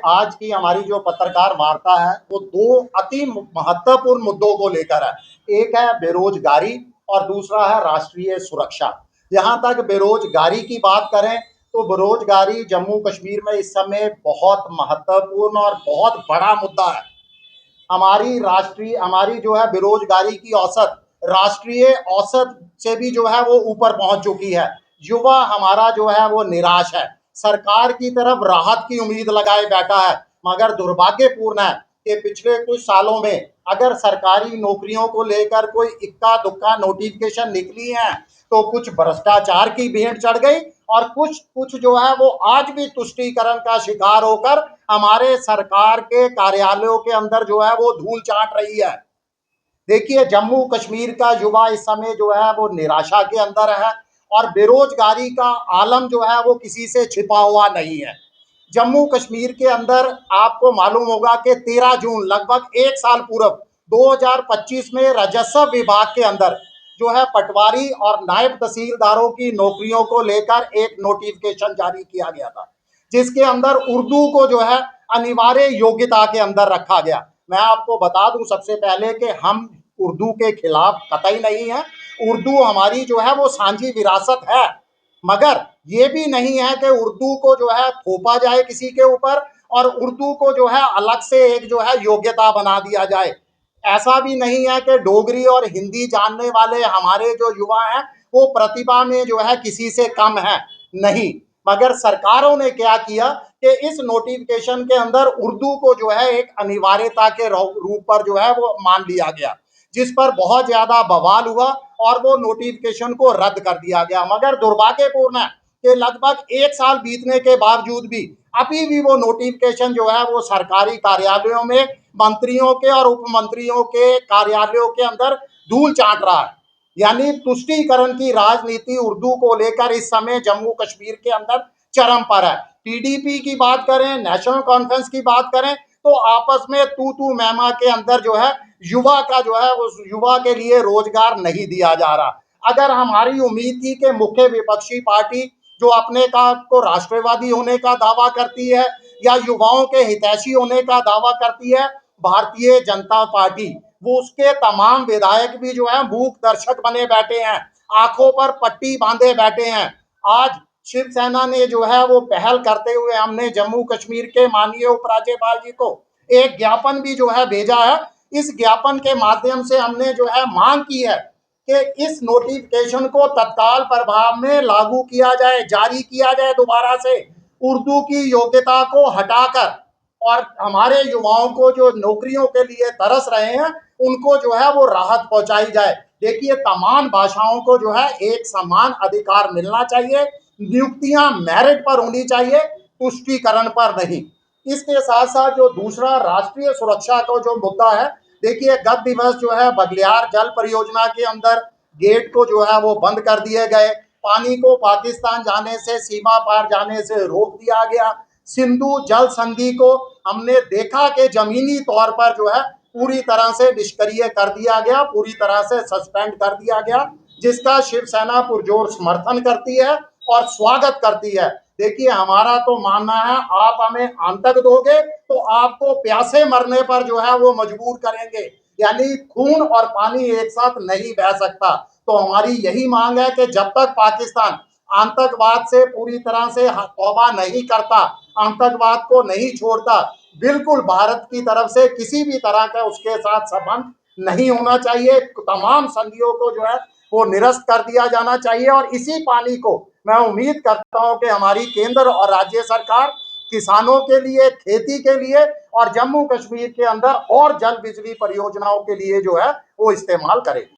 आज की हमारी जो पत्रकार वार्ता है वो दो अति महत्वपूर्ण मुद्दों को लेकर है। एक है बेरोजगारी और दूसरा है राष्ट्रीय सुरक्षा। जहां तक बेरोजगारी की बात करें तो बेरोजगारी जम्मू कश्मीर में इस समय बहुत महत्वपूर्ण और बहुत बड़ा मुद्दा है। हमारी जो है बेरोजगारी की औसत राष्ट्रीय औसत से भी जो है वो ऊपर पहुंच चुकी है। युवा हमारा जो है वो निराश है, सरकार की तरफ राहत की उम्मीद लगाए बैठा है। मगर दुर्भाग्यपूर्ण है कि पिछले कुछ सालों में अगर सरकारी नौकरियों को लेकर कोई इक्का दुक्का नोटिफिकेशन निकली है तो कुछ भ्रष्टाचार की भेंट चढ़ गई और कुछ कुछ जो है वो आज भी तुष्टीकरण का शिकार होकर हमारे सरकार के कार्यालयों के अंदर जो है वो धूल चाट रही है। देखिए, जम्मू कश्मीर का युवा इस समय जो है वो निराशा के अंदर है और बेरोजगारी का आलम जो है वो किसी से छिपा हुआ नहीं है। जम्मू कश्मीर के अंदर आपको मालूम होगा कि 13 जून लगभग एक साल पूर्व 2025 में राजस्व विभाग के अंदर जो है पटवारी और नायब तहसीलदारों की नौकरियों को लेकर एक नोटिफिकेशन जारी किया गया था, जिसके अंदर उर्दू को जो है अनिवार्य योग्यता के अंदर रखा गया। मैं आपको बता दूं सबसे पहले कि हम उर्दू के खिलाफ कतई नहीं है। उर्दू हमारी जो है वो सांझी विरासत है, मगर ये भी नहीं है कि उर्दू को जो है थोपा जाए किसी के ऊपर और उर्दू को जो है अलग से एक जो है योग्यता बना दिया जाए। ऐसा भी नहीं है कि डोगरी और हिंदी जानने वाले हमारे जो युवा हैं वो प्रतिभा में जो है किसी से कम है, नहीं। मगर सरकारों ने क्या किया कि इस नोटिफिकेशन के अंदर उर्दू को जो है एक अनिवार्यता के रूप पर जो है वो मान लिया गया, जिस पर बहुत ज्यादा बवाल हुआ और वो नोटिफिकेशन को रद्द कर दिया गया। मगर दुर्भाग्यपूर्ण है कि लगभग एक साल बीतने के बावजूद भी अभी भी वो नोटिफिकेशन जो है वो सरकारी कार्यालयों में मंत्रियों के और उप मंत्रियों के कार्यालयों के अंदर धूल चाट रहा है। यानी तुष्टीकरण की राजनीति उर्दू को लेकर इस समय जम्मू कश्मीर के अंदर चरम पर है। टीडीपी की बात करें, नेशनल कॉन्फ्रेंस की बात करें तो आपस में तू तू मैमा के अंदर जो है युवा का जो है उस युवा के लिए रोजगार नहीं दिया जा रहा। अगर हमारी उम्मीद थी कि मुख्य विपक्षी पार्टी जो अपने का को राष्ट्रवादी होने का दावा करती है या युवाओं के हितैषी होने का दावा करती है भारतीय जनता पार्टी, वो उसके तमाम विधायक भी जो है मूक दर्शक बने बैठे हैं, आंखों पर पट्टी बांधे बैठे हैं। आज शिवसेना ने जो है वो पहल करते हुए हमने जम्मू कश्मीर के माननीय उपराज्यपाल जी को एक ज्ञापन भी जो है भेजा है। इस ज्ञापन के माध्यम से हमने जो है मांग की है कि इस नोटिफिकेशन को तत्काल प्रभाव में लागू किया जाए, जारी किया जाए दोबारा से, उर्दू की योग्यता को हटाकर और हमारे युवाओं को जो नौकरियों के लिए तरस रहे हैं उनको जो है वो राहत पहुंचाई जाए। देखिए, तमाम भाषाओं को जो है एक समान अधिकार मिलना चाहिए, नियुक्तियां मेरिट पर होनी चाहिए, तुष्टीकरण पर नहीं। इसके साथ साथ जो दूसरा राष्ट्रीय सुरक्षा का जो मुद्दा है, देखिए गत दिवस जो है बगलियार जल परियोजना के अंदर गेट को जो है वो बंद कर दिए गए, पानी को पाकिस्तान जाने से, सीमा पार जाने से रोक दिया गया। सिंधु जल संधि को हमने देखा कि जमीनी तौर पर जो है पूरी तरह से निष्क्रिय कर दिया गया, पूरी तरह से सस्पेंड कर दिया गया, जिसका शिवसेना पुरजोर समर्थन करती है और स्वागत करती है। देखिए, हमारा तो मानना है आप हमें आतंक दोगे तो आपको प्यासे मरने पर जो है वो मजबूर करेंगे, यानी खून और पानी एक साथ नहीं बह सकता। तो हमारी यही मांग है कि जब तक पाकिस्तान आतंकवाद से पूरी तरह से तौबा नहीं करता, आतंकवाद को नहीं छोड़ता, बिल्कुल भारत की तरफ से किसी भी तरह का उसके साथ संबंध नहीं होना चाहिए। तमाम संधियों को जो है वो निरस्त कर दिया जाना चाहिए और इसी पानी को मैं उम्मीद करता हूं कि हमारी केंद्र और राज्य सरकार किसानों के लिए, खेती के लिए और जम्मू कश्मीर के अंदर और जल बिजली परियोजनाओं के लिए जो है वो इस्तेमाल करेगी।